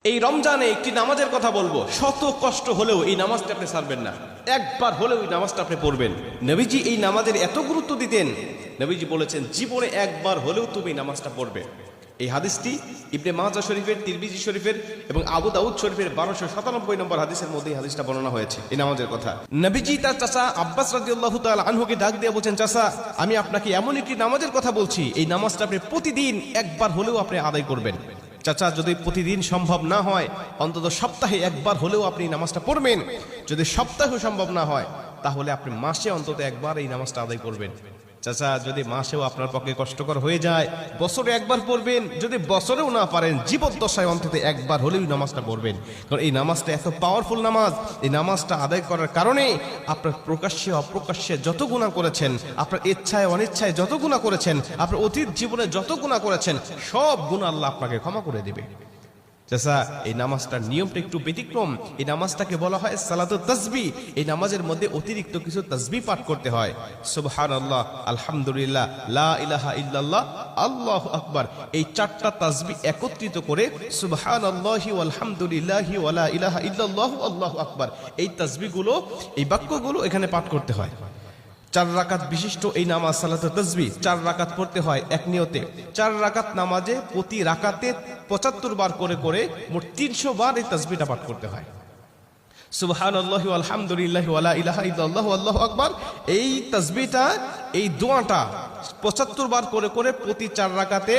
এই রমজানে একটি নামাজের কথা বলবো, শত কষ্ট হলেও এই নামাজটা আপনি ছাড়বেন না। একবার হলেও এই নামাজটা আপনি পড়বেন। নবীজি এই নামাজের এত গুরুত্ব দিতেন, নবীজি বলেছেন জীবনে একবার হলেও তুমি এই নামাজটা পড়বে। এই হাদিসটি ইবনে মাজাহ শরীফের, তিরমিজি শরীফের এবং আবু দাউদ শরীফের 1297 নম্বর হাদিসের মধ্যে এই হাদিসটা বর্ণনা হয়েছে এই নামাজের কথা। নবীজি তার চাচা আব্বাস রাদিয়াল্লাহু তাআলা আনহুকে ডাক দিয়ে বলছেন, চাচা আমি আপনাকে এমন একটি নামাজের কথা বলছি, এই নামাজটা আপনি প্রতিদিন একবার হলেও আপনি আদায় করবেন। চাচা যদি প্রতিদিন সম্ভব না হয়, অন্তত সপ্তাহে একবার হলেও আপনি নামাজটা পড়বেন। যদি সপ্তাহেও সম্ভব না হয়, তাহলে আপনি মাসে অন্তত একবার এই নামাজটা আদায় করবেন। চাচা যদি মাসেও আপনার পক্ষে কষ্টকর হয়ে যায়, বছরে একবার পড়বেন। যদি বছরেও না পারেন, জীবদ্দশায় অন্তত একবার হলেও নামাজটা পড়বেন। কারণ এই নামাজটা এত পাওয়ারফুল নামাজ। এই নামাজটা আদায় করার কারণে আপনার প্রকাশ্যে অপ্রকাশ্যে যত গুনাহ করেছেন, আপনার ইচ্ছায় অনিচ্ছায় যত গুনাহ করেছেন, আপনার অতীত জীবনে যত গুনাহ করেছেন, সব গুনাহ আল্লাহ আপনাকে ক্ষমা করে দেবে। চাচা এই নামাজটার নিয়মটা একটু ব্যতিক্রম। এই নামাজটাকে বলা হয় সালাতুত তাসবিহ। এই নামাজের মধ্যে অতিরিক্ত কিছু তাসবিহ পাঠ করতে হয়। সুবহানাল্লাহ, আলহামদুলিল্লাহ, লা ইলাহা ইল্লাল্লাহ, আল্লাহু আকবার। এই চারটা তাসবিহ একত্রিত করে সুবহানাল্লাহি ওয়াল হামদুলিল্লাহি ওয়া লা ইলাহা ইল্লাল্লাহু আল্লাহু আকবার, এই তাসবিহগুলো, এই বাক্যগুলো এখানে পাঠ করতে হয়। 4 রাকাত বিশিষ্ট এই নামাজ সালাতুত তাসবিহ 4 রাকাত পড়তে হয় এক নিয়তে। 4 রাকাত নামাজে প্রতি রাকাতে 75 বার করে করে মোট 300 বার এই তাসবিহটা পাঠ করতে হয়। সুবহানাল্লাহি ওয়াল হামদুলিল্লাহি ওয়া লা ইলাহা ইল্লাল্লাহু আল্লাহু আকবার, এই তাসবিহটা, এই দোয়াটা 75 বার করে করে প্রতি 4 রাকাতে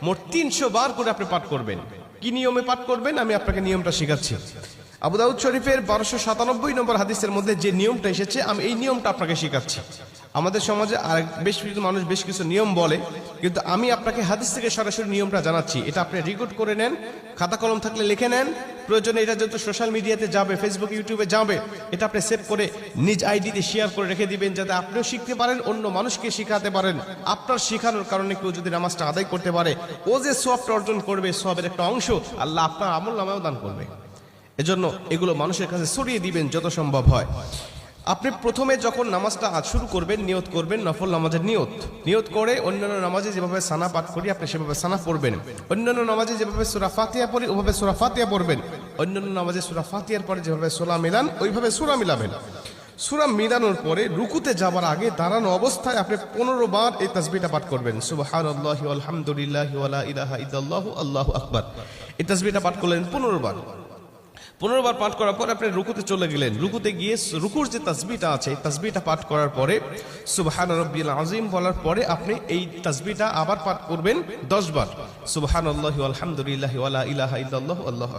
মোট 300 বার করে আপনি পাঠ করবেন। কি নিয়মে পাঠ করবেন আমি আপনাকে নিয়মটা শেখাচ্ছি। আবু দাউদ শরীফের 1297 নম্বর হাদিসের মধ্যে যে নিয়মটা এসেছে, আমি এই নিয়মটা আপনাকে শেখাচ্ছি। আমাদের সমাজে আর বেশ কিছু মানুষ বেশ কিছু নিয়ম বলে, কিন্তু আমি আপনাকে হাদিস থেকে সরাসরি নিয়মটা জানাচ্ছি। এটা আপনি রেকর্ড করে নেন, খাতা কলম থাকলে লিখে নেন। প্রয়োজনে এটা যেহেতু সোশ্যাল মিডিয়াতে যাবে, ফেসবুক ইউটিউবে যাবে, এটা আপনি সেভ করে নিজ আইডিতে শেয়ার করে রেখে দিবেন, যাতে আপনিও শিখতে পারেন, অন্য মানুষকে শিখাতে পারেন। আপনার শেখানোর কারণে কেউ যদি নামাজটা আদায় করতে পারে, ও যে সওয়াবটা অর্জন করবে, সওয়াবের একটা অংশ আল্লাহ আপনার আমলনামায়ও দান করবে। এজন্য এগুলো মানুষের কাছে ছড়িয়ে দিবেন যত সম্ভব হয়। আপনি প্রথমে যখন নামাজটা শুরু করবেন, নিয়ত করবেন নফল নামাজের নিয়ত করে অন্যান্য নামাজে যেভাবে সানা পাঠ করি আপনি সেভাবে সানা পড়বেন। অন্যান্য নামাজে যেভাবে সূরা ফাতিহা পড়ি ওভাবে সূরা ফাতিহা পড়বেন। অন্যান্য নামাজে সূরা ফাতিহার পরে যেভাবে সূরা মিলান ওইভাবে সূরা মিলাবেন। সূরা মিলানোর পরে রুকুতে যাবার আগে দাঁড়ানো অবস্থায় আপনি 15 বার এই তাসবিহটা পাঠ করবেন। সুবহানাল্লাহি ওয়াল হামদুলিল্লাহি ওয়া লা ইলাহা ইল্লাল্লাহু আল্লাহু আকবার। এই তাসবিহটা পাঠ করলেন 15 বার। 15 বার পাঠ করার পর আপনি রুকুতে চলে গেলেন। রুকুতে গিয়ে রুকুর যে তাসবিহটা আছে, তাসবিহটা পাঠ করার পরে সুবহান রাব্বিয়াল আযীম বলার পরে আপনি এই তাসবিহটা আবার পাঠ করবেন 10 বার। সুবহানাল্লাহি ওয়াল হামদুলিল্লাহি ওয়া লা ইলাহা ইল্লাল্লাহু আল্লাহু আকবার।